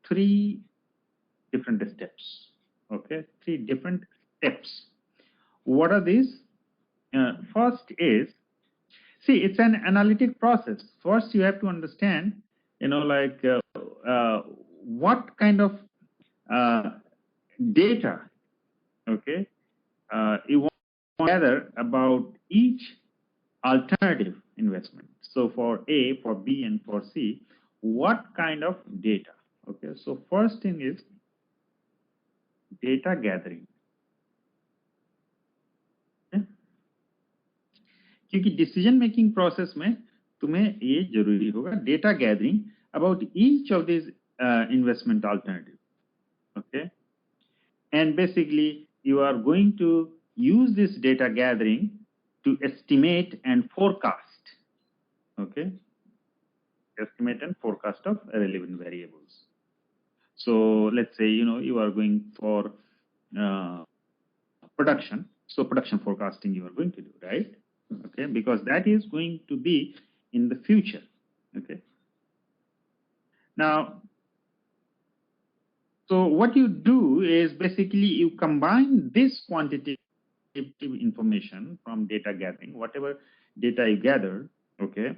three different steps. Okay, three different steps. What are these? First is, see, it's an analytic process. First, you have to understand, like what kind of data, okay, you want to gather about each alternative investment. So for A, for B, and for C, what kind of data? Okay, so first thing is data gathering. Okay? क्योंकि decision making process में तुम्हें ये जरूरी होगा data gathering about each of this investment alternative. Okay, and basically you are going to use this data gathering to estimate and forecast. Okay, estimate and forecast of relevant variables. So let's say you are going for production, so production forecasting you are going to do, right? Okay, because that is going to be in the future. Okay, now so what you do is basically you combine this quantitative information from data gathering, whatever data you gather. Okay,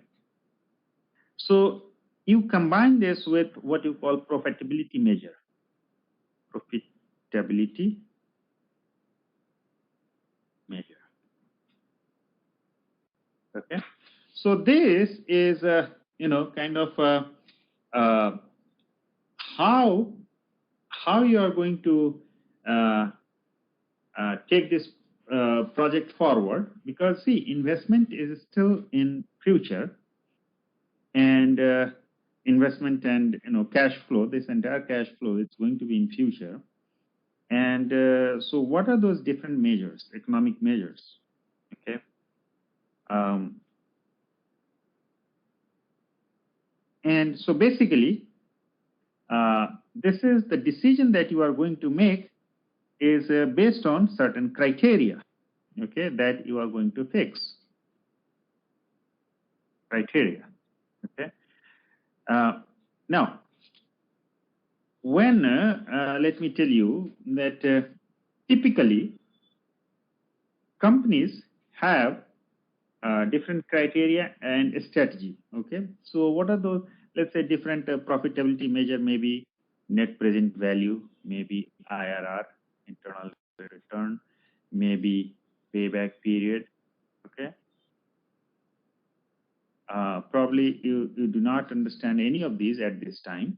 so you combine this with what you call profitability measure. Profitability measure. Okay, so this is kind of how you are going to take this project forward, because see, investment is still in future, and investment and cash flow, this entire cash flow, it's going to be in future. And so what are those different measures, economic measures? Okay, and so basically this is the decision that you are going to make is based on certain criteria, okay, that you are going to fix. Criteria, okay. Now, when let me tell you that typically companies have different criteria and strategy. Okay, so what are those? Let's say different profitability measure, maybe net present value, maybe IRR, internal return, maybe payback period. Okay, probably you do not understand any of these at this time,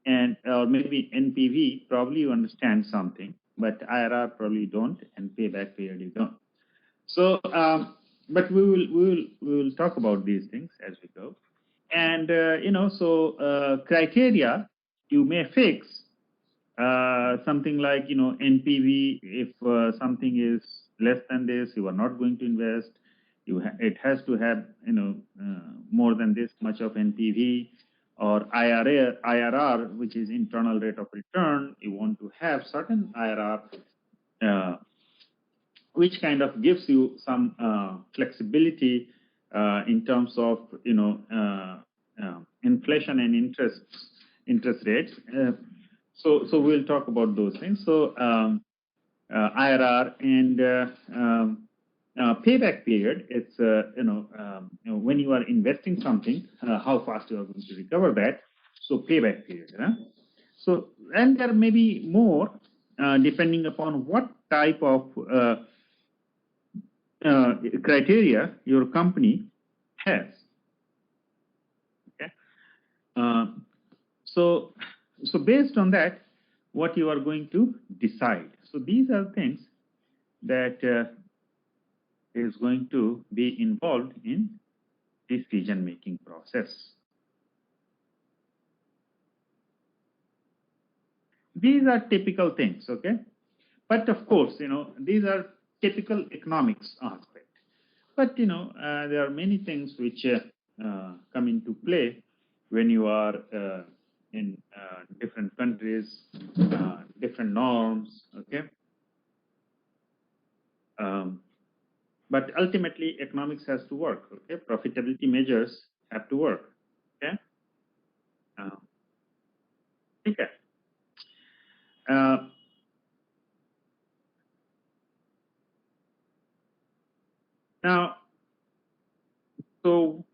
and or maybe NPV, probably you understand something, but IRR probably don't, and payback period you don't. So but we will talk about these things as we go. And so criteria you may fix something like NPV. If something is less than this, you are not going to invest. It has to have more than this much of NPV, or IRR, which is internal rate of return. You want to have certain IRR, which kind of gives you some flexibility in terms of inflation and interest rates. So we'll talk about those things. So IRR and payback period. It's when you are investing something, how fast you are going to recover that. So payback period. So, and there may be more depending upon what type of criteria your company has. Okay, so based on that, what you are going to decide. So these are things that is going to be involved in decision-making process. These are typical things, okay? But of course, these are typical economics aspect. But there are many things which come into play when you are in different countries, different norms, okay? But ultimately, economics has to work, okay? Profitability measures have to work, okay? Okay. Now, so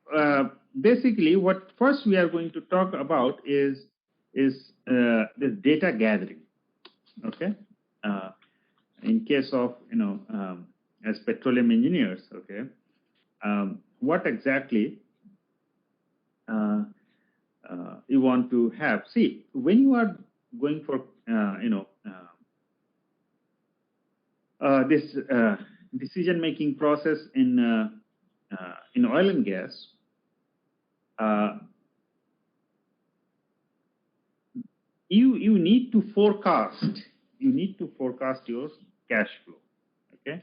basically, what first we are going to talk about is this data gathering. Okay, in case of as petroleum engineers, okay, what exactly you want to have? See, when you are going for this decision-making process in oil and gas, you need to forecast. You need to forecast your cash flow. Okay.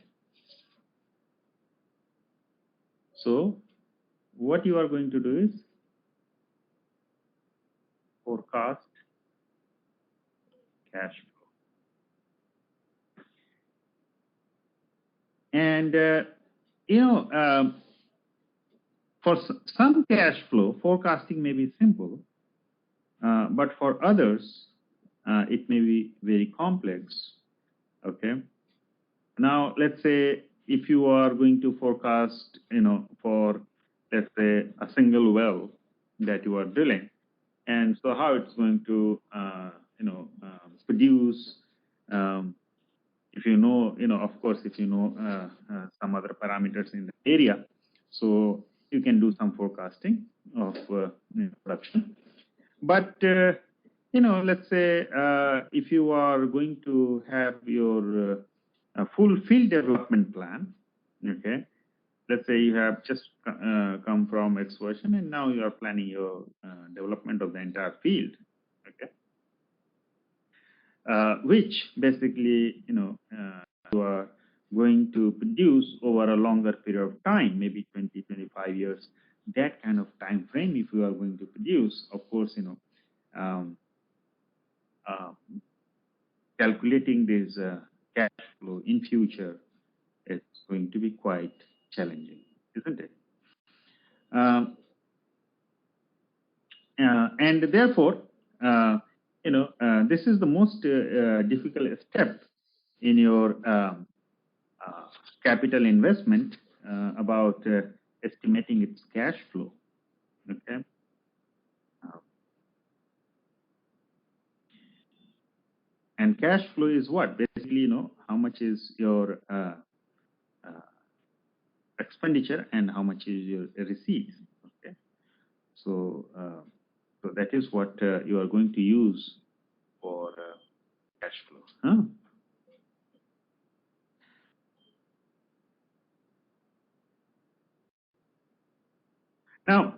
So what you are going to do is forecast cash flow. And for some cash flow, forecasting may be simple, but for others, it may be very complex. Okay. Now, let's say if you are going to forecast, for let's say a single well that you are drilling, and so how it's going to, produce. If of course, if some other parameters in the area, so you can do some forecasting of production. But let's say if you are going to have your full field development plan, okay. Let's say you have just come from excursion and now you are planning your development of the entire field, okay. Which basically, you are going to produce over a longer period of time, maybe 20, 25 years, that kind of time frame. If you are going to produce, of course, um, uh, calculating this cash flow in future, it's going to be quite challenging, isn't it? And therefore, this is the most difficult step in your capital investment, about estimating its cash flow. Okay. And cash flow is what? Basically, how much is your expenditure and how much is your receipts. Okay. So, so that is what you are going to use for cash flow. Huh? Now,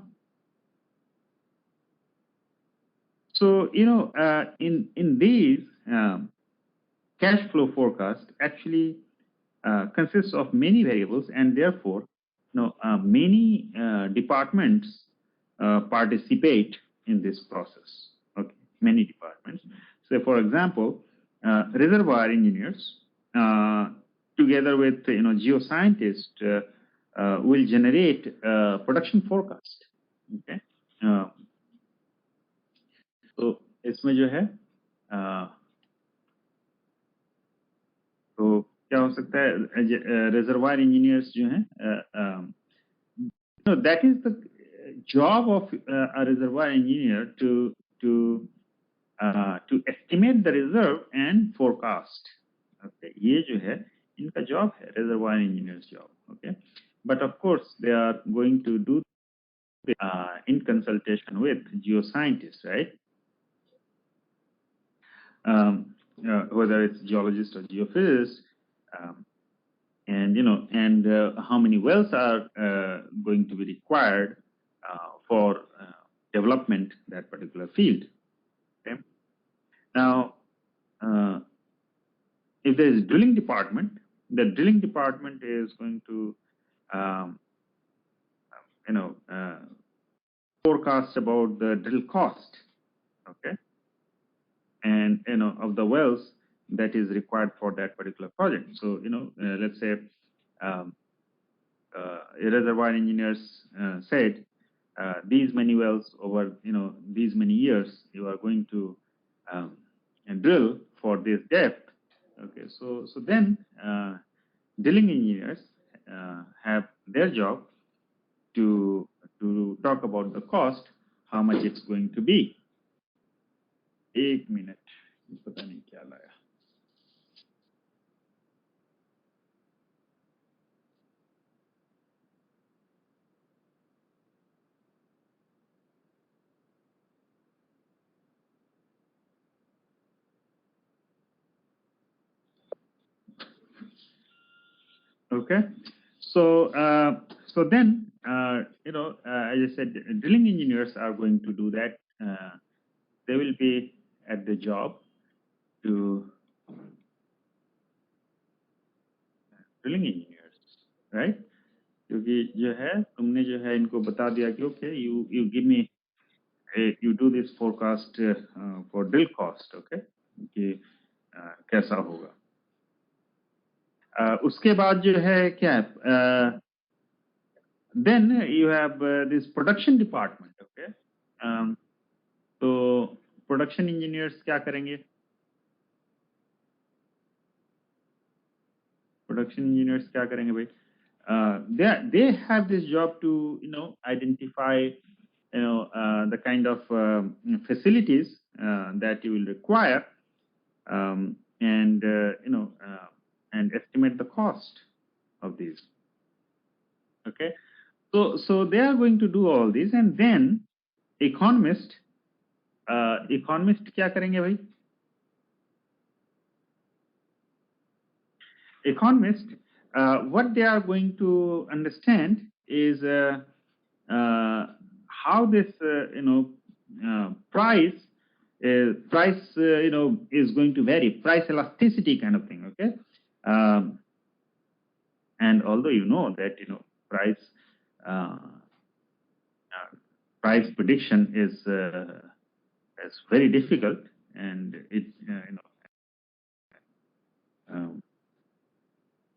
so in these cash flow forecast actually consists of many variables, and therefore, many departments participate in this process. Okay, many departments. So, for example, reservoir engineers, together with geoscientists, will generate production forecast. Okay. तो इसमें जो है तो क्या हो सकता है, reservoir engineers जो हैं, that is the job of a reservoir engineer to estimate the reserve and forecast. Okay, ये जो है इनका job है, reservoir engineer's job. Okay, but of course they are going to do in consultation with geoscientists, right? Whether it's geologist or geophysicist, and how many wells are going to be required for development that particular field. Okay. Now, if there is drilling department, the drilling department is going to forecast about the drill cost. Okay. And of the wells that is required for that particular project. So let's say reservoir engineers said these many wells over these many years you are going to drill for this depth. Okay, so then drilling engineers have their job to talk about the cost, how much it's going to be. 1 minute, पता नहीं क्या लाया. Okay, so then as I said, drilling engineers are going to do that. They will be at the job to drilling engineers, right? क्योंकि जो है तुमने जो है इनको बता दिया कि okay, you give me you do this forecast for drill cost, okay, कि कैसा होगा. उसके बाद जो है क्या then you have this production department, okay. तो production engineers क्या करेंगे? Production engineers क्या करेंगे भाई? They have this job to identify the kind of facilities that you will require, and and estimate the cost of these. Okay, so they are going to do all this, and then economist क्या करेंगे भाई? Economist, what they are going to understand is how this price is going to vary, price elasticity kind of thing. Okay, and although that price prediction is very difficult, and it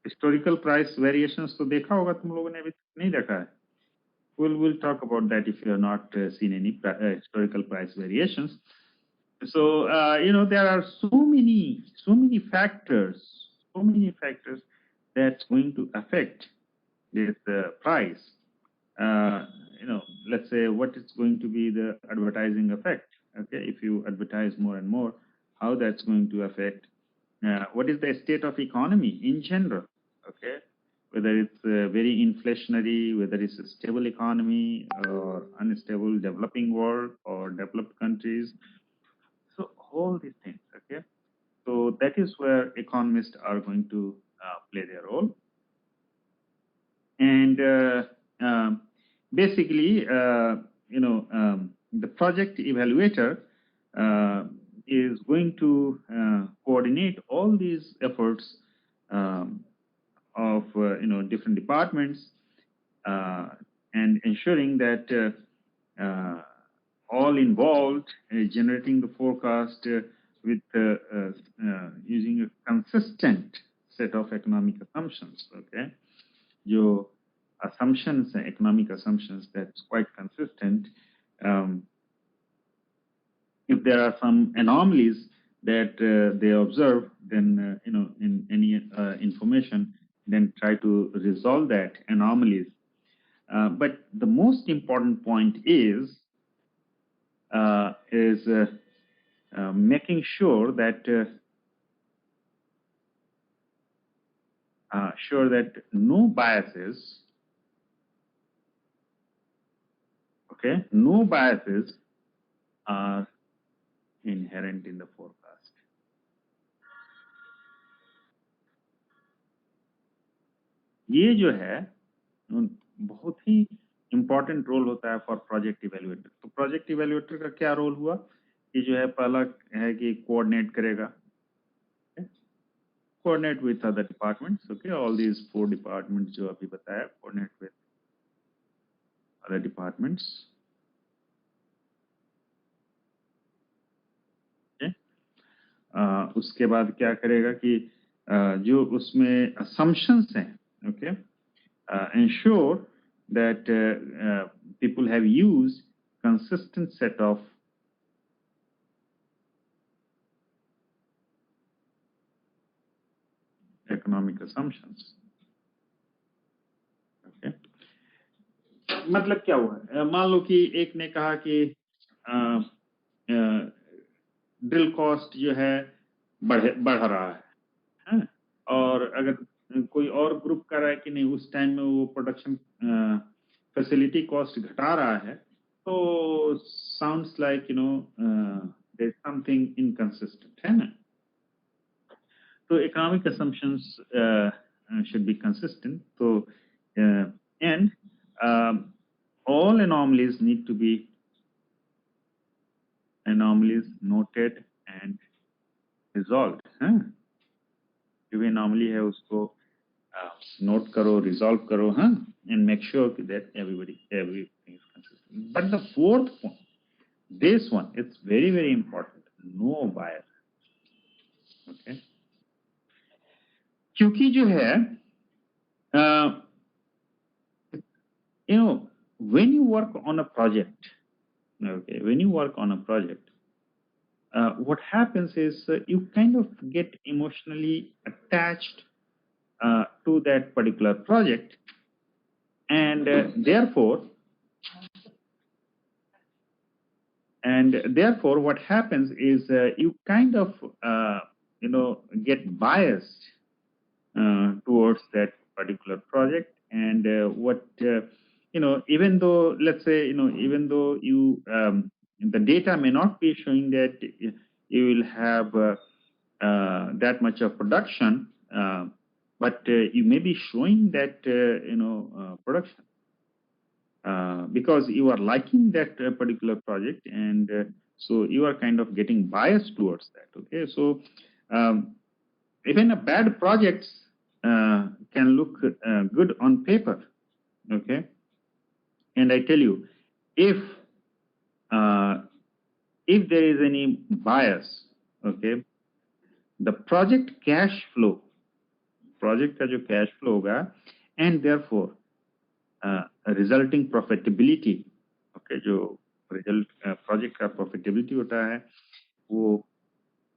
historical price variations तो देखा होगा तुम लोगों ने, अभी नहीं देखा है. We'll talk about that if you have not seen any historical price variations. So there are so many factors that's going to affect this price. Let's say what is going to be the advertising effect. Okay, if you advertise more and more, how that's going to affect. What is the state of economy in general? Okay, whether it's very inflationary, whether it's a stable economy or unstable developing world or developed countries. So all these things. Okay, so that is where economists are going to play their role. And basically, the project evaluator is going to coordinate all these efforts of different departments, and ensuring that all involved generating the forecast with using a consistent set of economic assumptions. Okay, your assumptions, economic assumptions, that's quite consistent. If there are some anomalies that they observe, then in any information, then try to resolve that anomalies. But the most important point is making sure that no biases, okay, no biases are inherent in the forecast. ये जो है बहुत ही important role होता है for project evaluator. तो project evaluator का क्या role हुआ कि जो है पहला है कि कोऑर्डिनेट करेगा, coordinate with other departments. Okay, all these 4 departments जो अभी बताया, coordinate with other departments. Okay, उसके बाद क्या करेगा कि जो उसमें assumptions हैं, okay, ensure that people have used consistent set of economic assumptions. Okay. मतलब क्या हुआ, मान लो कि एक ने कहा कि ड्रिल कॉस्ट जो है बढ़ रहा है, और अगर कोई और ग्रुप कर रहा है कि नहीं उस टाइम में वो प्रोडक्शन फैसिलिटी कॉस्ट घटा रहा है, तो sounds like there is something inconsistent, है ना. तो economic assumptions should be consistent. So and all anomalies need to be noted and resolved. जो भी anomaly है उसको note करो, resolve करो, and make sure that everything is consistent. But the fourth point, this one, it's very, very important. No bias. Okay. क्योंकि जो है when you work on a project, what happens is you kind of get emotionally attached to that particular project, and therefore what happens is you kind of get biased towards that particular project, and even though, let's say, even though you the data may not be showing that you will have that much of production, but you may be showing that production because you are liking that particular project, and so you are kind of getting biased towards that. Okay, so even a bad projects can look good on paper. Okay, and I tell you, if there is any bias, okay, the project cash flow, project का जो cash flow होगा, and therefore resulting profitability, okay, जो result project का profitability होता है, वो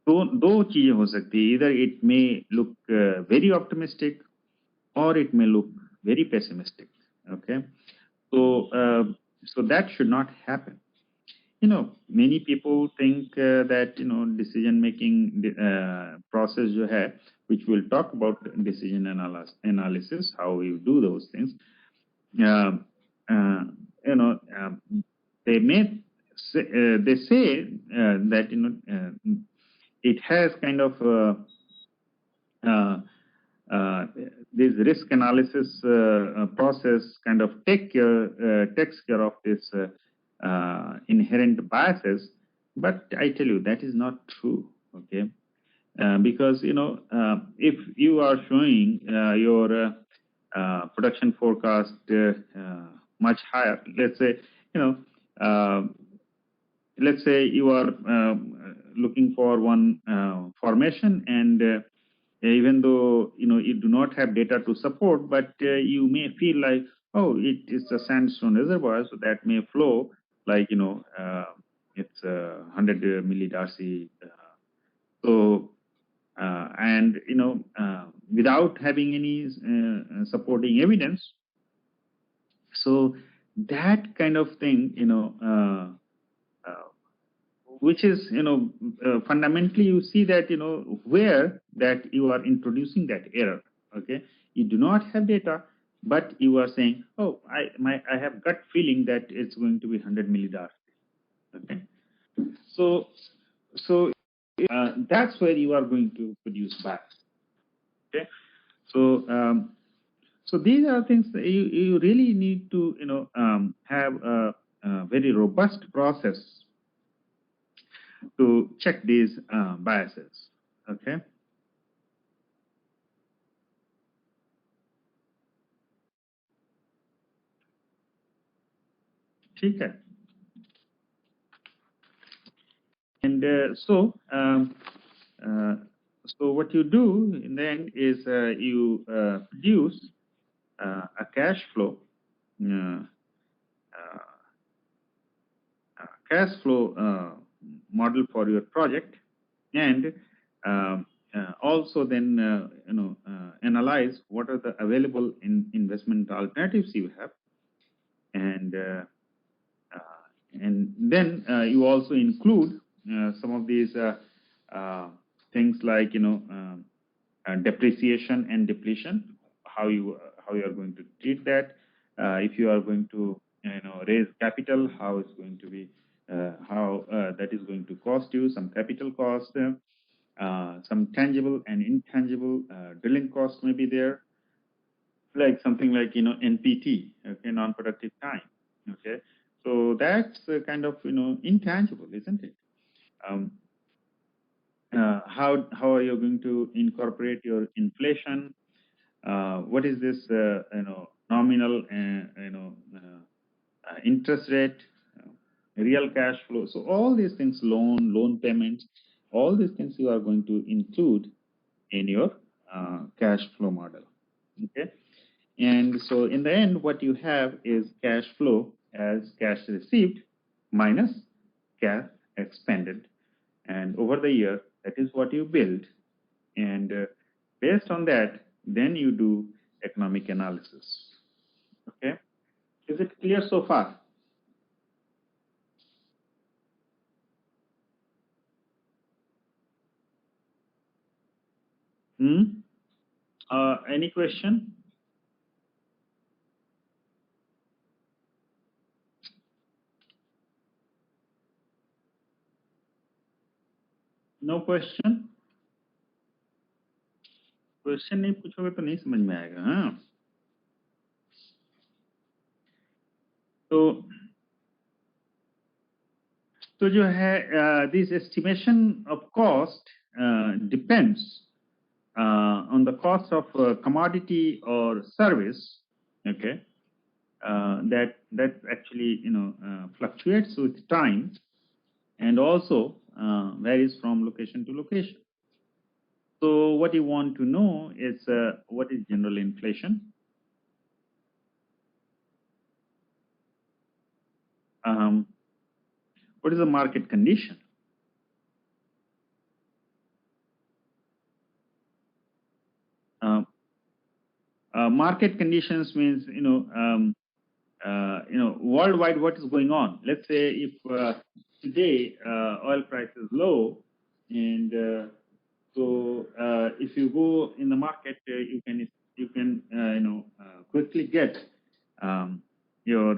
दो चीजें हो सकती है. Either it may look very optimistic, or it may look very pessimistic. Okay, so that should not happen. Many people think that decision making process जो है, which we'll talk about decision analysis, how we do those things. They may say, that it has kind of this risk analysis process kind of takes care of this inherent biases, but I tell you that is not true. Okay, because if you are showing your production forecast much higher, let's say let's say you are looking for one formation, and even though you do not have data to support, but you may feel like, oh, it is a sandstone reservoir, so that may flow like it's 100 millidarcy. So and without having any supporting evidence, so that kind of thing which is fundamentally you see that where that you are introducing that error. Okay, you do not have data, but you are saying, oh, I have gut feeling that it's going to be 100 millidar. Okay, so that's where you are going to produce bias. Okay, so so these are things that you really need to have a very robust process to check these biases. Okay. ठीक है. And so what you do in the end is you produce a cash flow model for your project, and also then analyze what are the available investment alternatives you have, and then you also include some of these things like depreciation and depletion, how you are going to treat that. If you are going to raise capital, how it's going to be, how that is going to cost you some capital cost, some tangible and intangible drilling costs may be there, like something like NPT, okay, non-productive time, okay. So that's kind of intangible, isn't it? Um, how are you going to incorporate your inflation? What is this nominal interest rate, real cash flow? So all these things, loan payments, all these things you are going to include in your cash flow model. Okay, and so in the end, what you have is cash flow as cash received minus cash expended, and over the year, that is what you build. And based on that, then you do economic analysis. Okay, is it clear so far? Any question? No question? Question नहीं पूछोगे तो नहीं समझ में आएगा. हाँ, तो जो है this estimation of cost depends on the cost of commodity or service, okay, that actually fluctuates with time and also varies from location to location. So what you want to know is what is general inflation, what is the market condition, market conditions means worldwide what is going on. Let's say if today oil price is low, and so if you go in the market, you can quickly get your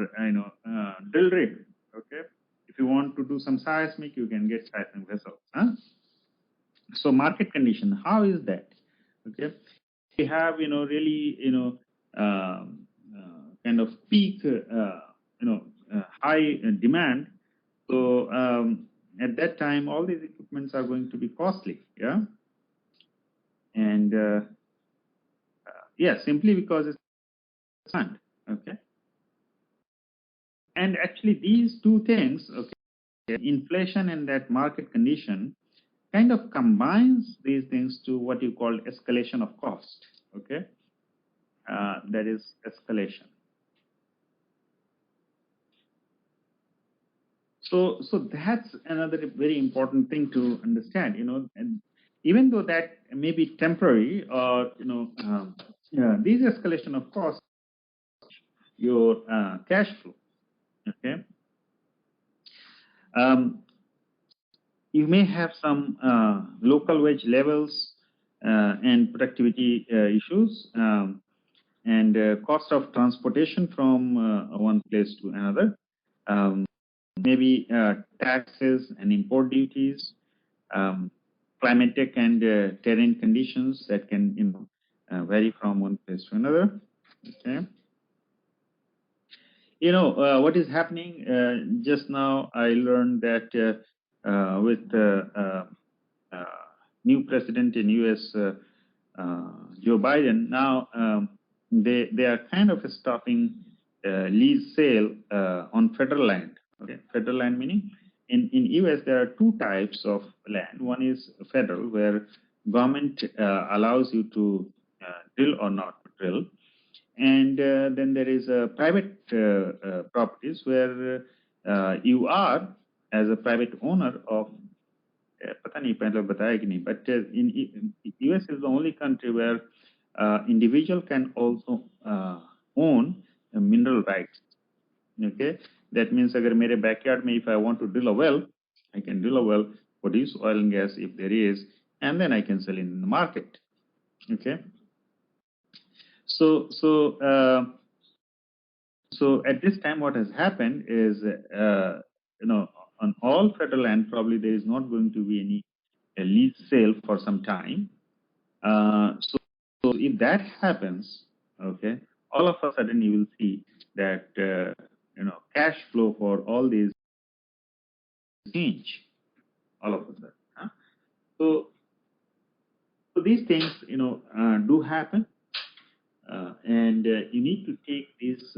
drill rig. Okay, if you want to do some seismic, you can get seismic vessels. Huh? So market condition, how is that? Okay, we have really kind of peak high demand. So at that time, all these equipments are going to be costly. Yeah, and yeah, simply because it's demand. Okay, and actually these two things, okay, inflation and that market condition, kind of combines these things to what you call escalation of cost. Okay, that is escalation. So that's another very important thing to understand. And even though that may be temporary, or these escalation of cost, your cash flow. Okay, you may have some local wage levels and productivity issues, and cost of transportation from one place to another, maybe taxes and import duties, climatic and terrain conditions that can vary from one place to another. Okay, what is happening just now, I learned that with new president in US, Joe Biden, now they are kind of stopping lease sale on federal land. Okay, federal land meaning in US there are two types of land. One is federal, where government allows you to drill or not drill, and then there is private properties where you are as a private owner of पता नहीं पहले बताया कि नहीं, but US is the only country where individual can also own mineral rights. Okay, that means agar mere backyard mein if I want to drill a well, I can drill a well, produce oil and gas if there is, and then I can sell it in the market. Okay, so so at this time, what has happened is, on all federal land, probably there is not going to be any lease sale for some time. So if that happens, okay, all of a sudden you will see that cash flow for all these change all of a sudden. Huh? So these things do happen, and you need to take these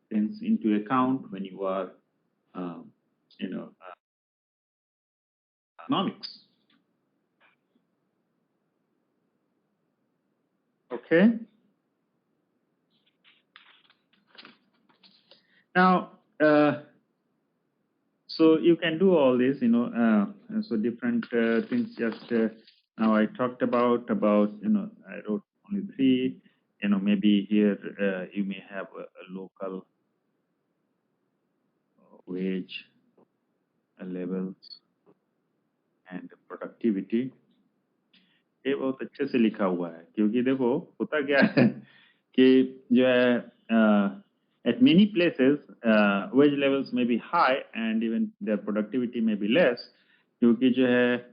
things into account when you are you know economics. Okay. Now, so you can do all this, so different things. Just now I talked about, I wrote only three. Maybe here you may have a local wage levels and productivity. ये बहुत अच्छे से लिखा हुआ है, क्योंकि देखो होता क्या है कि जो है at many places wage levels may be high and even their productivity may be less, क्योंकि जो है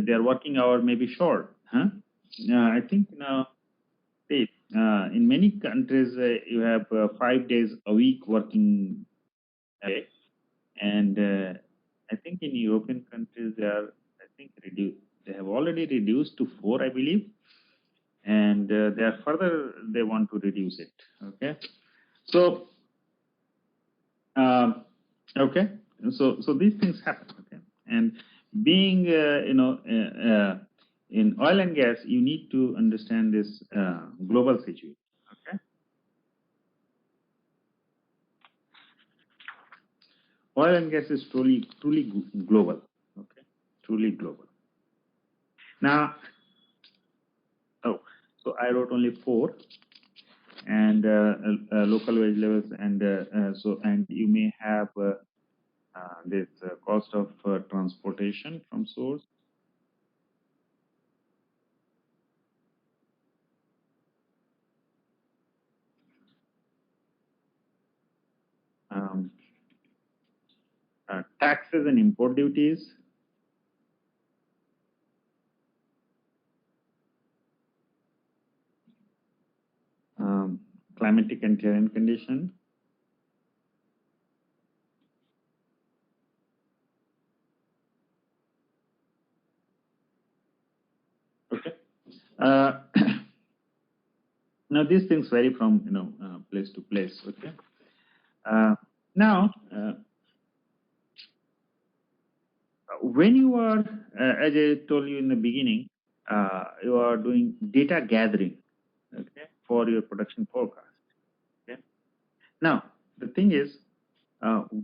their working hour may be short. I think in many countries you have 5 days a week working day, and I think in European countries they are, I think, reduced. They have already reduced to 4, I believe, and they are further. They want to reduce it. Okay, so okay, so these things happen. Okay, and being in oil and gas, you need to understand this global situation. Okay, oil and gas is truly global. Okay, truly global. Now, so I wrote only 4, and local wage levels, and and you may have this cost of transportation from source. Taxes and import duties. Climatic and terrain condition. Okay. Now these things vary from place to place. Okay. Now, when you are, as I told you in the beginning, you are doing data gathering, okay, for your production forecast. Okay. Now the thing is,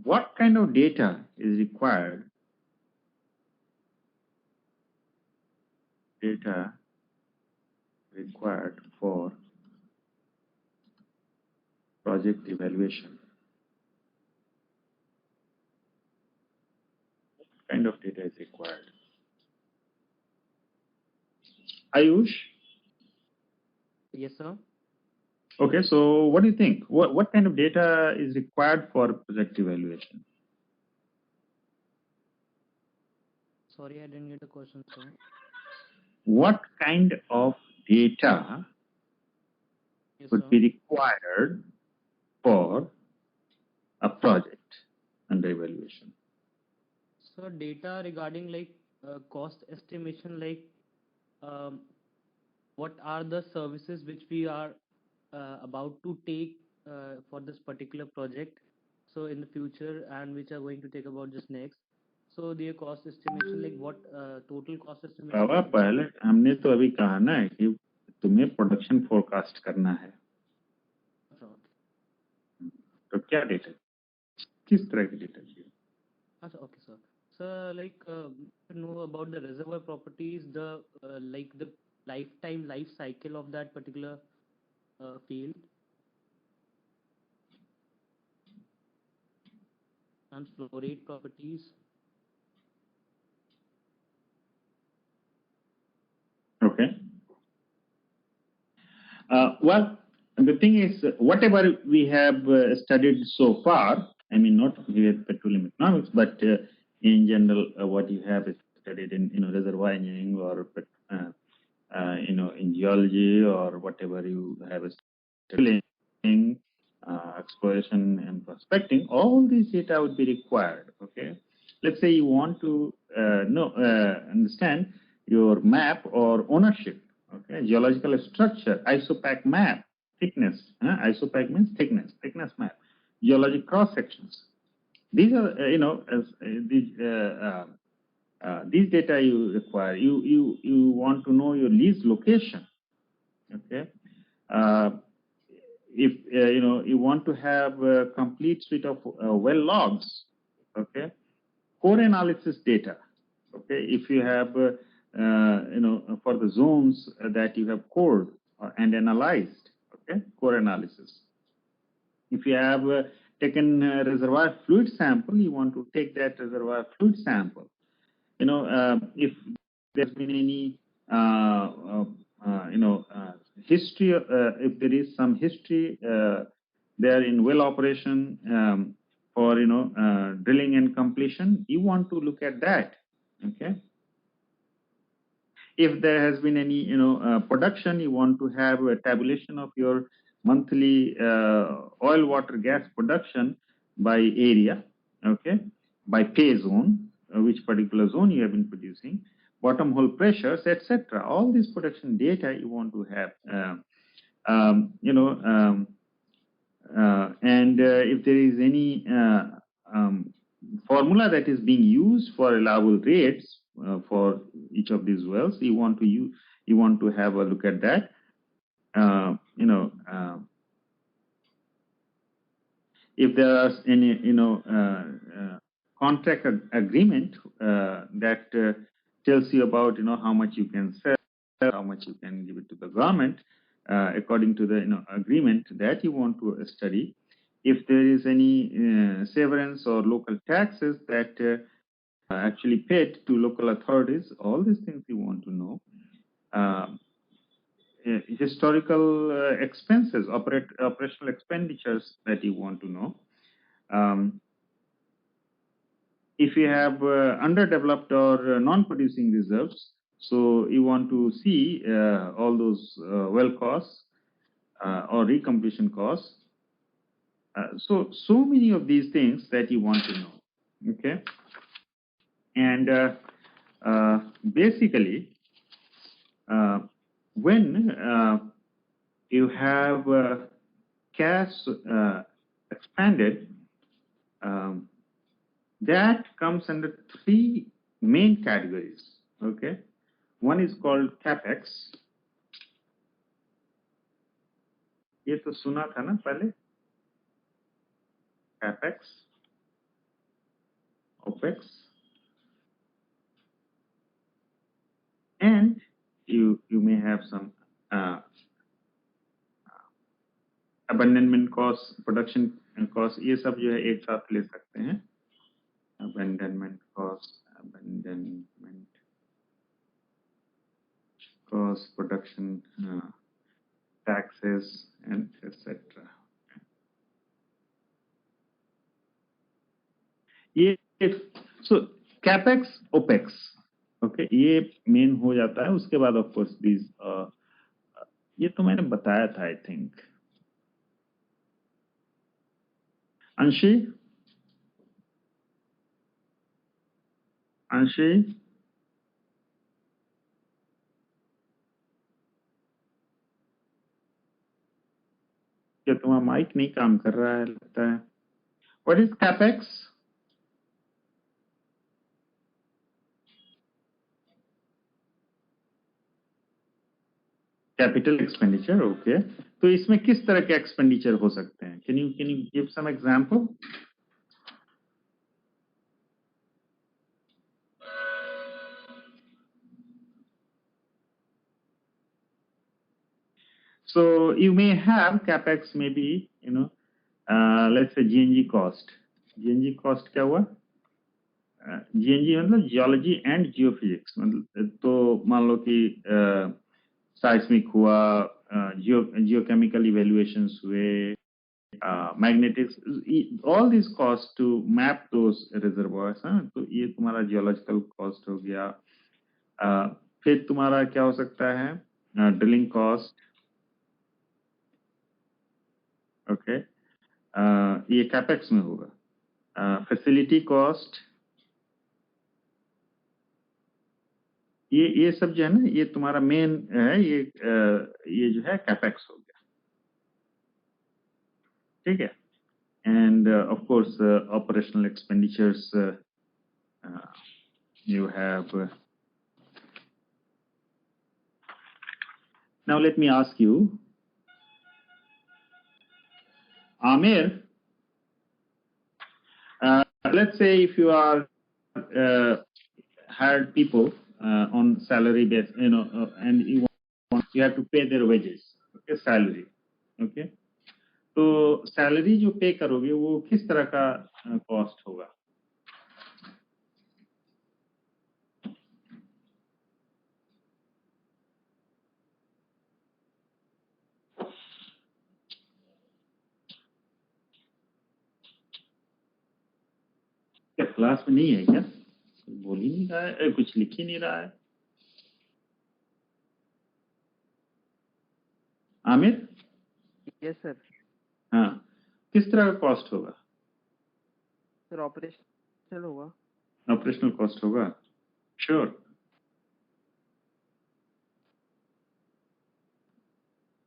what kind of data is required? Data required for project evaluation. What kind of data is required? Ayush? Yes, sir. Okay, so what do you think? What kind of data is required for project evaluation? Sorry, I didn't get the question, sir. What kind of data would be required for a project under evaluation? So data regarding like cost estimation, like what are the services which we are about to take for this particular project, so in the future, and which are going to take about just next. So their cost estimation, like what total cost estimation. बाबा पहले हमने तो अभी कहा ना कि तुम्हें production forecast करना है, तो क्या डेटा, किस तरह की डेटा चाहिए? अच्छा, okay, sir. So like to know about the reservoir properties, the like the lifetime life cycle of that particular field, and flow rate properties. Okay. Well, the thing is, whatever we have studied so far, I mean, not with petroleum economics, but in general, what you have studied in, reservoir engineering or, in geology or whatever you have studied, exploration and prospecting, all these data would be required. Okay. Let's say you want to understand your map or ownership. Okay, geological structure, isopac map, thickness. Isopac means thickness, map. Geologic cross sections. These are, these data you require. You want to know your lease location. Okay, if you want to have a complete suite of well logs. Okay, core analysis data. Okay, if you have for the zones that you have cored and analyzed. Okay, core analysis. If you have taken a reservoir fluid sample, you want to take that reservoir fluid sample. If there's been any history, if there is some history there in well operation for drilling and completion, you want to look at that. Okay. If there has been any production, you want to have a tabulation of your monthly oil, water, gas production by area. Okay, by pay zone, which particular zone you have been producing, bottom hole pressures, etc. All this production data you want to have. And if there is any formula that is being used for allowable rates for each of these wells, you want to have a look at that. If there are any contract agreement that tells you about how much you can sell, how much you can give it to the government according to the agreement that you want to study. If there is any severance or local taxes that actually paid to local authorities, all these things you want to know. Historical expenses, operational expenditures that you want to know. If you have underdeveloped or non-producing reserves, so you want to see all those well costs or recompletion costs. So many of these things that you want to know. Okay, and basically, when you have cash expanded, that comes under three main categories. Okay, one is called capex. ये तो सुना था ना पहले, capex, opex, and you may have some abandonment cost, production cost. ये सब जो है एक साथ ले सकते हैं. Abandonment cost, production taxes, and etc. ये so capex, opex, okay, ये मेन हो जाता है. उसके बाद of course these ये तो मैंने बताया था I think. Anshi, क्या तुम्हारा माइक नहीं काम कर रहा है लगता है? What is capex? Capital expenditure, okay. तो इसमें किस तरह के एक्सपेंडिचर हो सकते हैं? Can you give some example? So you may have capex, maybe, let's say GNG cost. GNG cost क्या हुआ? GNG मतलब जियोलॉजी एंड जियोफिजिक्स, मतलब तो मान लो कि साइस्मिक हुआ, जियोकेमिकल इवेल्युएशंस हुए, magnetics, all this cost to map those reservoirs. तो ये तुम्हारा जियोलॉजिकल कॉस्ट हो गया। फिर तुम्हारा क्या हो सकता है? ड्रिलिंग कॉस्ट, ओके, ये कैपेक्स में होगा। फैसिलिटी कॉस्ट, ये सब जो है ना, ये तुम्हारा मेन है, ये जो है कैपेक्स हो गया, ठीक है। End of course operational expenditures you have. Now let me ask you, Amir, let's say if you are hired people on salary base, and you have to pay their wages, okay, salary, okay, तो salary जो पे करोगे वो किस तरह का cost होगा? क्या क्लास में नहीं है क्या? बोल ही नहीं रहा है, कुछ लिख ही नहीं रहा है। आमिर? Yes sir. हाँ, किस तरह का कॉस्ट होगा? सर ऑपरेशनल होगा। ऑपरेशनल कॉस्ट होगा, श्योर?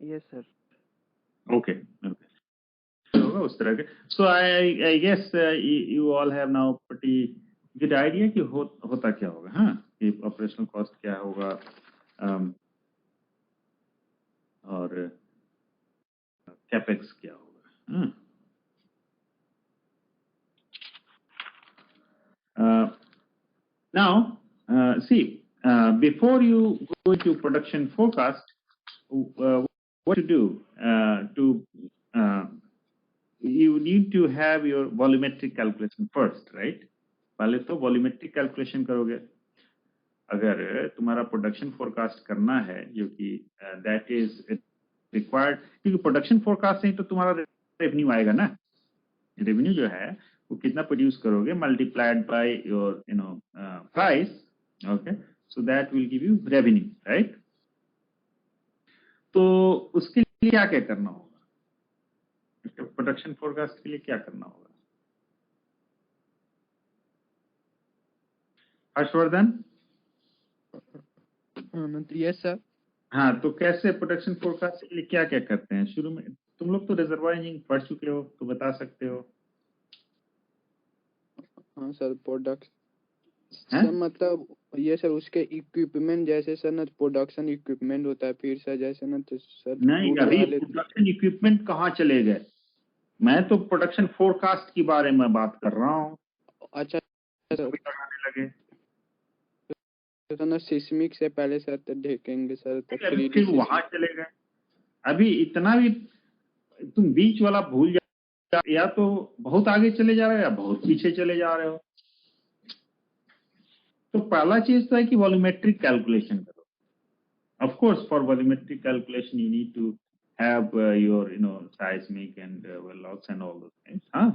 Yes sir. ओके, होगा उस तरह के। So I guess you all have now pretty good idea कि होता क्या होगा, हाँ, कि ऑपरेशनल कॉस्ट क्या होगा, और कैपेक्स क्या होगा, हाँ। Now, see, before you go to production forecast, what to do? You need to have your volumetric calculation first, right? पहले तो volumetric calculation करोगे। अगर तुम्हारा प्रोडक्शन फोरकास्ट करना है, जो कि दैट इज रिक्वायर्ड, क्योंकि प्रोडक्शन फोरकास्ट से तो तुम्हारा रेवेन्यू आएगा ना। रेवेन्यू जो है वो कितना प्रोड्यूस करोगे multiplied by your price, okay, so that will give you revenue, right? तो उसके लिए क्या क्या करना होगा? प्रोडक्शन फोरकास्ट के लिए क्या करना होगा? हर्षवर्धन? Yes sir. हाँ, तो कैसे प्रोडक्शन फोरकास्ट के लिए क्या क्या करते हैं शुरू में? तुम लोग तो रिजर्वायर इंजीनियरिंग पढ़ चुके हो, तो बता सकते हो। हाँ सर, प्रोडक्ट सर मतलब ये सर उसके इक्विपमेंट जैसे सर ना प्रोडक्शन इक्विपमेंट होता है, फिर सर जैसे ना तो सर नहीं, अभी प्रोडक्शन इक्विपमेंट कहाँ चले गए? मैं तो प्रोडक्शन फोरकास्ट के बारे में बात कर रहा हूँ। अच्छा सर, लगाने लगे तो ना सिस्मिक से पहले सर तो देखेंगे सर, तो फिर वहां चले गए। अभी इतना भी तुम बीच वाला भूल जा, या तो बहुत आगे चले जा रहे हो या बहुत पीछे चले जा रहे हो। तो पहला चीज तो है कि वॉल्यूमेट्रिक कैलकुलेशन करो। Of course for volumetric calculation you need to have your seismic and well logs and all those things, हाँ।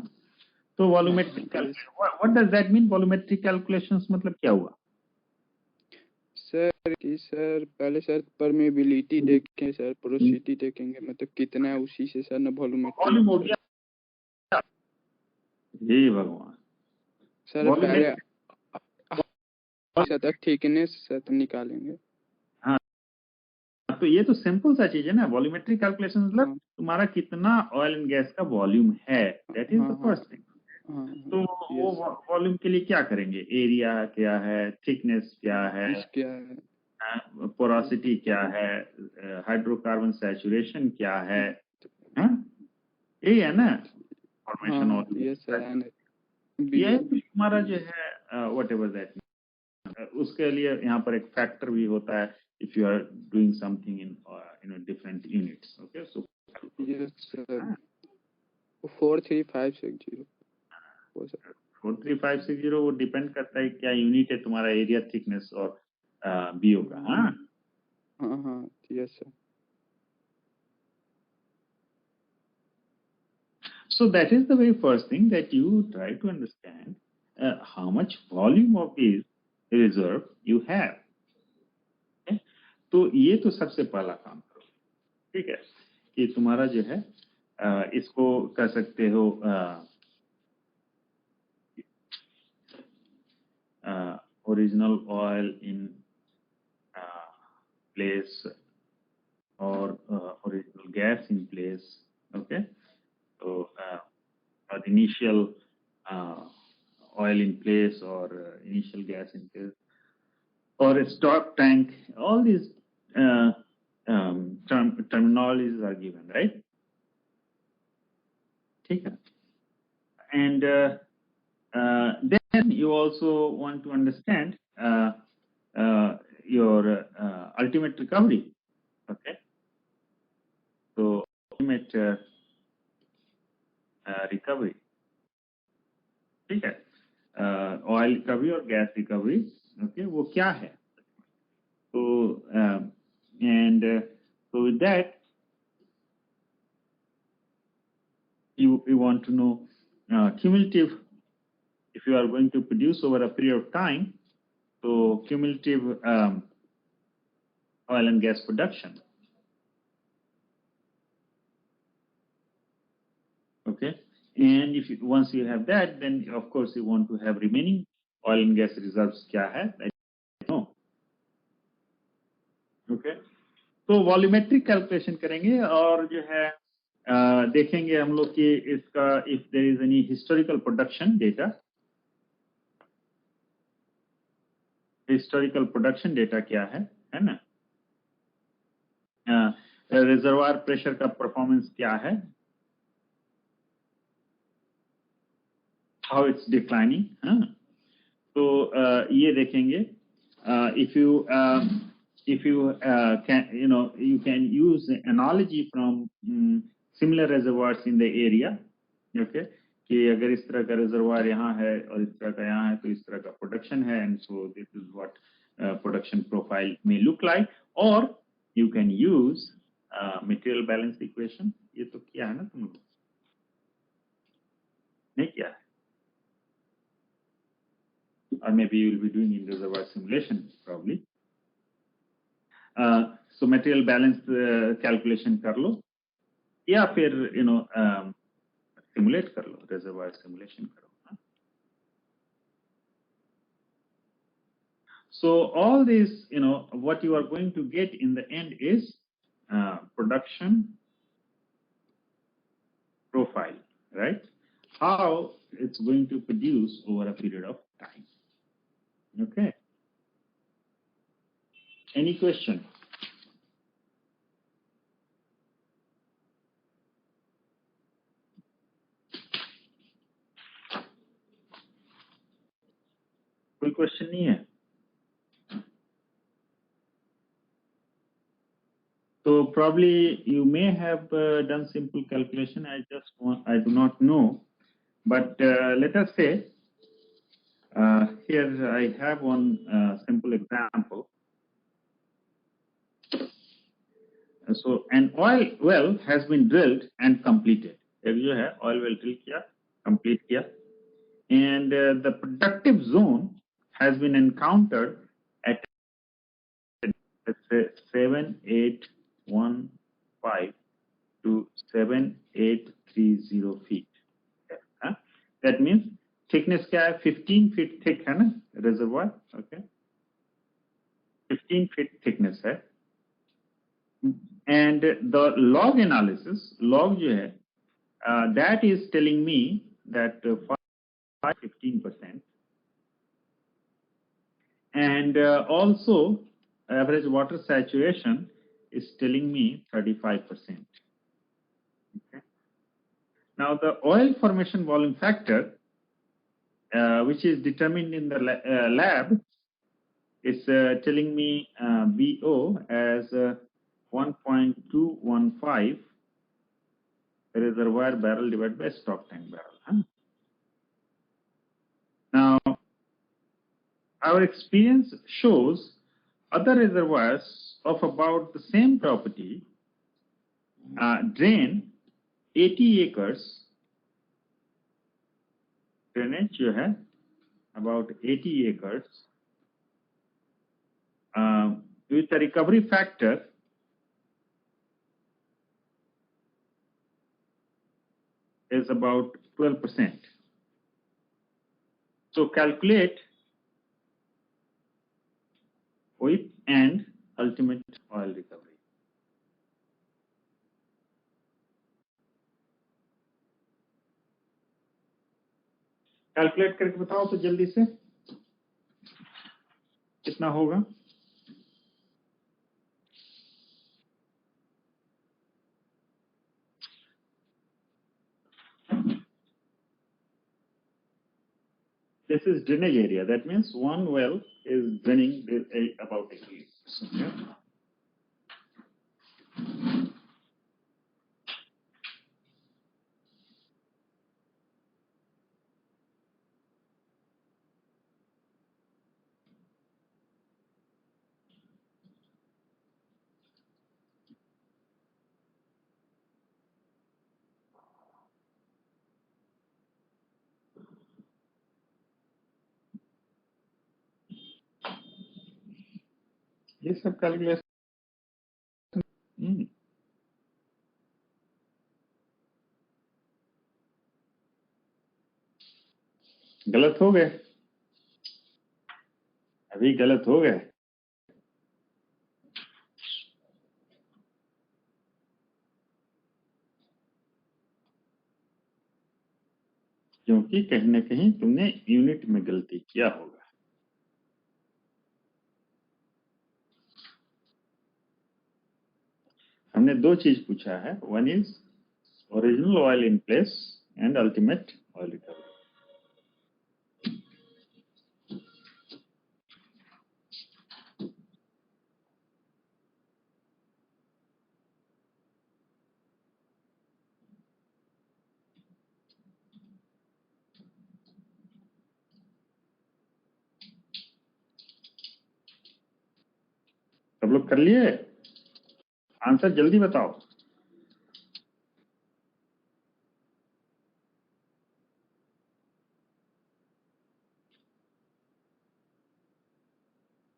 तो volumetric calculation, what does that mean? Volumetric calculations मतलब क्या हुआ सर? कि सर पहले सर परमेबिलिटी देखेंगे sir, porosity देखेंगे, मतलब कितना है, उसी से सर ना वॉल्यूमेट्रिक हो गया। हे भगवान सर, पहले सर थिकनेस सर तो निकालेंगे। हाँ, तो ये तो सिंपल सा चीज है ना। वॉल्यूमेट्रिक कैलकुलेशन मतलब तुम्हारा कितना ऑयल एंड गैस का वॉल्यूम है, that is the first thing. तो वो वॉल्यूम के लिए क्या करेंगे? एरिया क्या है, थिकनेस क्या है, पोरोसिटी क्या है, हाइड्रोकार्बन सैचुरेशन क्या है, यही है ना फॉर्मेशन। और ये तुम्हारा जो है व्हाटएवर दैट, उसके लिए यहाँ पर एक फैक्टर भी होता है if you are doing something in different units. Okay, so yes sir, 43560 हो सर 43560 वो डिपेंड करता है क्या यूनिट है तुम्हारा, एरिया थिकनेस और बीओ का. हाँ हाँ yes sir. So that is the very first thing that you try to understand how much volume of this reserve you have. Okay? तो ये तो सबसे पहला काम करो, ठीक है, कि तुम्हारा जो है इसको कर सकते हो original oil in place or original gas in place. Okay, so or initial oil in place or initial gas in place or a stock tank. All these terminologies are given, right? Okay. And then you also want to understand your ultimate recovery. Okay, so ultimate recovery, ठीक है, oil recovery or gas recovery, okay, वो क्या है? So so with that you want to know cumulative, if you are going to produce over a period of time, so cumulative oil and gas production. Okay, and if you, once you have that, then of course you want to have remaining oil and gas reserves क्या है, I know. Okay, तो volumetric calculation करेंगे और जो है देखेंगे हम लोग कि इसका if there is any historical production data. Historical production data क्या है ना, रिजर्वायर प्रेशर का परफॉर्मेंस क्या है, हाउ इट्स डिक्लाइनिंग. तो ये देखेंगे. If you can, you can use the analogy from similar reservoirs in the area. Okay, कि अगर इस तरह का रिजर्वायर यहाँ है और इस तरह का यहाँ है तो इस तरह का प्रोडक्शन है, and so this is what production profile may look like. Or you can use material balance equation. ये तो किया है ना तुम लोग, नहीं किया है? Or maybe you will be doing in reservoir simulation probably. So material balance calculation कर लो या फिर simulate कर लो, reservoir simulation करो. So all this, what you are going to get in the end is production profile, right? How it's going to produce over a period of time. Okay. Any question? कोई question नहीं है? So probably you may have done simple calculation. I do not know, but let us say here I have one simple example. So an oil well has been drilled and completed. एक जो है oil well drill किया, complete किया, and the productive zone has been encountered at, let's say, 7815 to 7830 feet. That means thickness क्या है? 15 feet thick है ना reservoir. Okay, 15 feet thickness है. And the log analysis, log जो है, that is telling me that 15%, and also average water saturation is telling me 35%. Okay. Now the oil formation volume factor, which is determined in the lab, it's telling me BO as 1.215 reservoir barrel divided by stock tank barrel. Huh? Now, our experience shows other reservoirs of about the same property drain 80 acres. Drainage जो है about 80 acres with a recovery factor is about 12%. So calculate OIP and ultimate oil recovery. Calculate करके बताओ तो जल्दी से कितना होगा. This is drainage area. That means one well is draining about 80 acres. Yeah? ये सब कैलकुलेशन गलत हो गए. अभी गलत हो गए. क्योंकि कहीं ना कहीं तुमने यूनिट में गलती किया होगा. हमने दो चीज पूछा है. One is original oil in place and ultimate oil recovery. सब लोग कर लिए. आंसर जल्दी बताओ.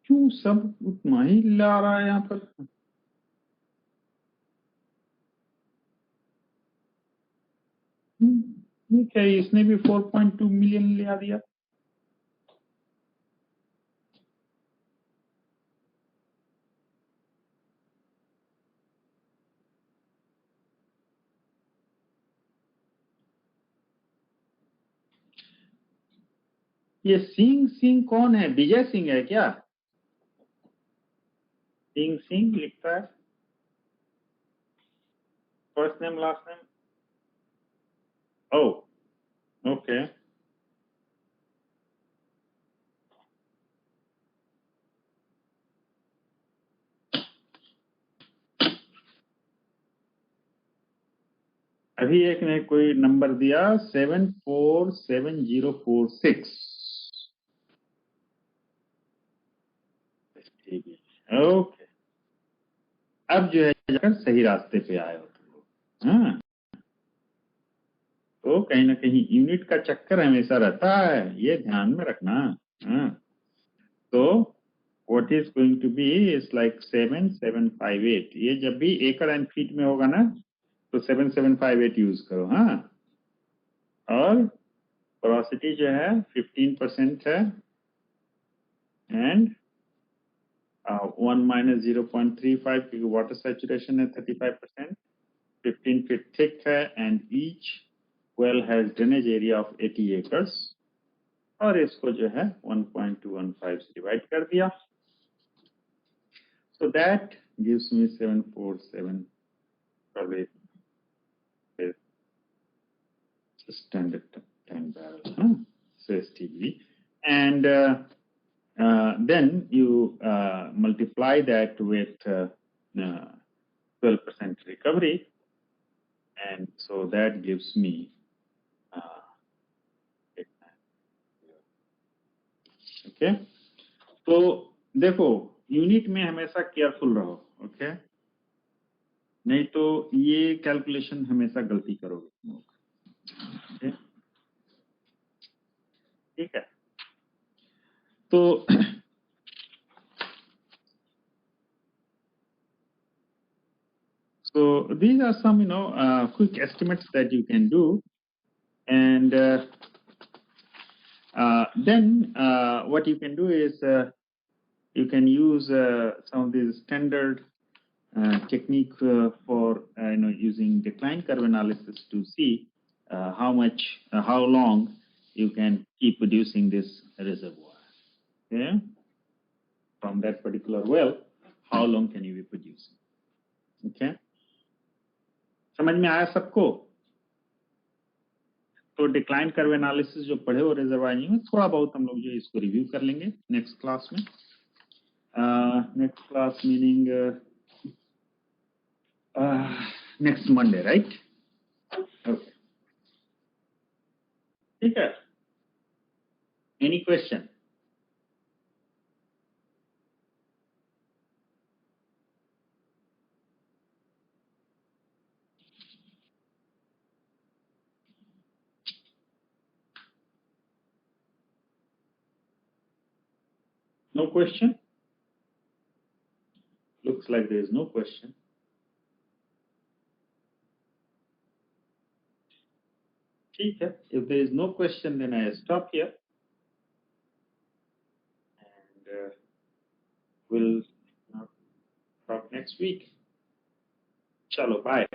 क्यों सब उतना ही ला रहा है यहाँ पर. ठीक है, इसने भी 4.2 मिलियन लिया दिया. ये सिंह सिंह कौन है? विजय सिंह है क्या? सिंह सिंह लिखता है. First name last name. Oh okay. अभी एक ने कोई नंबर दिया 747046. ठीक है, ओके. अब जो है जाकर सही रास्ते पे आए हो तुम लोग. हाँ, तो कहीं ना कहीं यूनिट का चक्कर हमेशा रहता है, ये ध्यान में रखना. हाँ, तो what is going to be is like 7758. ये जब भी एकड़ एंड फीट में होगा ना तो 7758 यूज करो. हाँ, और पोरोसिटी जो है 15% है एंड 1 minus 0.35 क्योंकि वाटर सैचुरेशन है 35%. 15 feet thick है and each well has drainage area of 80 acres. और इसको जो है 1.215 से डिवाइड कर दिया. So that gives me 747 probably standard tank barrel. So STB and then you multiply that with 12% recovery, and so that gives me okay. तो देखो unit में हमेशा केयरफुल रहो, ओके, नहीं तो ये कैलकुलेशन हमेशा गलती करोगे, ओके, ठीक है। तो so these are some quick estimates that you can do, and then what you can do is you can use some of these standard technique for using decline curve analysis to see how long you can keep producing this reservoir. Okay, from that particular well, how long can you be producing? Okay, समझ में आया सबको? तो decline curve analysis जो पढ़े वो reservoir में थोड़ा बहुत हम लोग जो इसको रिव्यू कर लेंगे नेक्स्ट क्लास में। Next class meaning next Monday, right? Okay. ठीक है। Any question? No question? Looks like there is no question. ठीक है। If there is no question, then I stop here, and we'll talk next week. Chalo, bye.